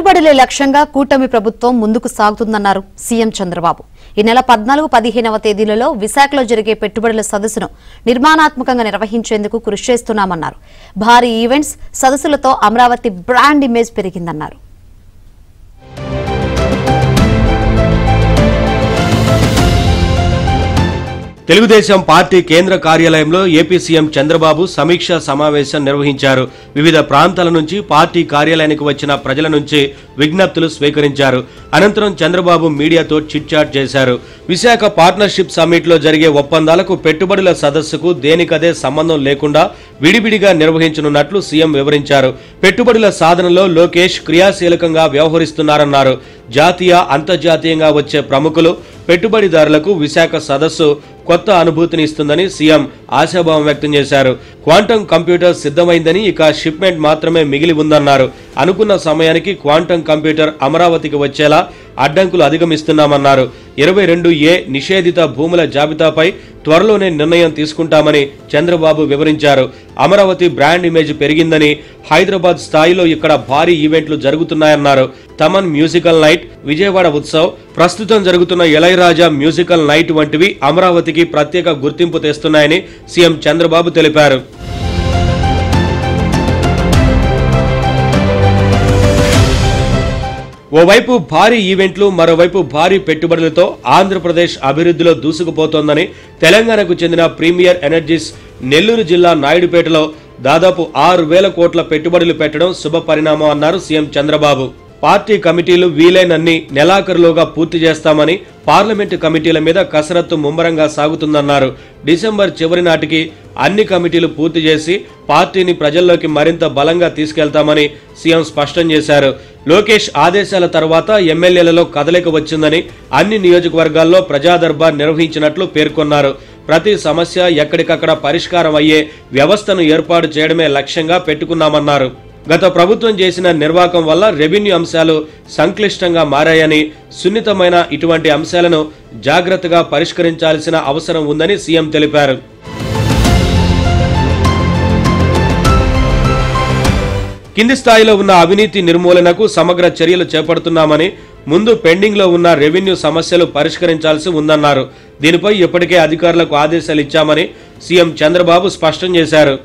పెట్టుబడులే లక్ష్యంగా కూటమి ప్రభుత్వం ముందుకు సాగుతుందన్నారు సీఎం చంద్రబాబు. ఈ నెల 14, 15వ తేదీలలో విశాఖలో జరిగే పెట్టుబడుల సదస్సును నిర్మాణాత్మకంగా నిర్వహించేందుకు కృషి చేస్తున్నామన్నారు. భారీ ఈవెంట్స్, సదస్సులతో అమరావతి బ్రాండ్ ఇమేజ్ పెరిగిందన్నారు. తెలుగుదేశం పార్టీ కేంద్ర కార్యాలయంలో ఏపీ సీఎం చంద్రబాబు సమీక్షా సమావేశం నిర్వహించారు. వివిధ ప్రాంతాల నుంచి పార్టీ కార్యాలయానికి వచ్చిన ప్రజల నుంచి విజ్ఞప్తులు స్వీకరించారు. అనంతరం చంద్రబాబు మీడియాతో చిట్ చాట్ చేశారు. విశాఖ పార్ట్నర్షిప్ సమ్మిట్ లో జరిగే ఒప్పందాలకు పెట్టుబడుల సదస్సుకు దేనికదే సంబంధం లేకుండా విడివిడిగా నిర్వహించనున్నట్లు సీఎం వివరించారు. పెట్టుబడుల సాధనలో లోకేష్ క్రియాశీలకంగా వ్యవహరిస్తున్నారన్నారు. జాతీయ, అంతర్జాతీయంగా వచ్చే ప్రముఖులు, పెట్టుబడిదారులకు విశాఖ సదస్సు కొత్త అనుభూతిని ఇస్తుందని సీఎం ఆశాభావం వ్యక్తం చేశారు. క్వాంటం కంప్యూటర్ సిద్ధమైందని, ఇక షిప్మెంట్ మాత్రమే మిగిలి ఉందన్నారు. అనుకున్న సమయానికి క్వాంటం కంప్యూటర్ అమరావతికి వచ్చేలా అడ్డంకులు అధిగమిస్తున్నామన్నారు. 22A నిషేధిత భూముల జాబితాపై త్వరలోనే నిర్ణయం తీసుకుంటామని చంద్రబాబు వివరించారు. అమరావతి బ్రాండ్ ఇమేజ్ పెరిగిందని, హైదరాబాద్ స్థాయిలో ఇక్కడ భారీ ఈవెంట్లు జరుగుతున్నాయన్నారు. తమన్ మ్యూజికల్ నైట్, విజయవాడ ఉత్సవ్, ప్రస్తుతం జరుగుతున్న ఇళయరాజా మ్యూజికల్ నైట్ వంటివి అమరావతికి ప్రత్యేక గుర్తింపు తెస్తున్నాయని సీఎం చంద్రబాబు తెలిపారు. ఓవైపు భారీ ఈవెంట్లు, మరోవైపు భారీ పెట్టుబడులతో ఆంధ్రప్రదేశ్ అభివృద్ధిలో దూసుకుపోతోందని తెలంగాణకు చెందిన ప్రీమియర్ ఎనర్జీస్ నెల్లూరు జిల్లా నాయుడుపేటలో దాదాపు 6,000 కోట్ల పెట్టుబడులు పెట్టడం శుభ పరిణామం అన్నారు సీఎం చంద్రబాబు. పార్టీ కమిటీలు వీలైనన్ని నెలాఖరులోగా పూర్తి చేస్తామని, పార్లమెంటు కమిటీల మీద కసరత్తు ముమ్మరంగా సాగుతుందన్నారు. డిసెంబర్ చివరి నాటికి అన్ని కమిటీలు పూర్తి చేసి పార్టీని ప్రజల్లోకి మరింత బలంగా తీసుకెళ్తామని సీఎం స్పష్టం చేశారు. లోకేష్ ఆదేశాల తర్వాత ఎమ్మెల్యేలలో కదలిక వచ్చిందని, అన్ని నియోజకవర్గాల్లో ప్రజాదర్బార్ నిర్వహించినట్లు పేర్కొన్నారు. ప్రతి సమస్య ఎక్కడికక్కడ పరిష్కారం అయ్యే వ్యవస్థను ఏర్పాటు చేయడమే లక్ష్యంగా పెట్టుకున్నామన్నారు. గత ప్రభుత్వం చేసిన నిర్వాకం వల్ల రెవెన్యూ అంశాలు సంక్లిష్టంగా మారాయని, సున్నితమైన ఇటువంటి అంశాలను జాగ్రత్తగా పరిష్కరించాల్సిన అవసరం ఉందని సీఎం తెలిపారు. కింది స్థాయిలో ఉన్న అవినీతి నిర్మూలనకు సమగ్ర చర్యలు చేపడుతున్నామని, ముందు పెండింగ్ లో ఉన్న రెవెన్యూ సమస్యలు పరిష్కరించాల్సి ఉందన్నారు. దీనిపై ఇప్పటికే అధికారులకు ఆదేశాలు ఇచ్చామని సీఎం చంద్రబాబు స్పష్టం చేశారు.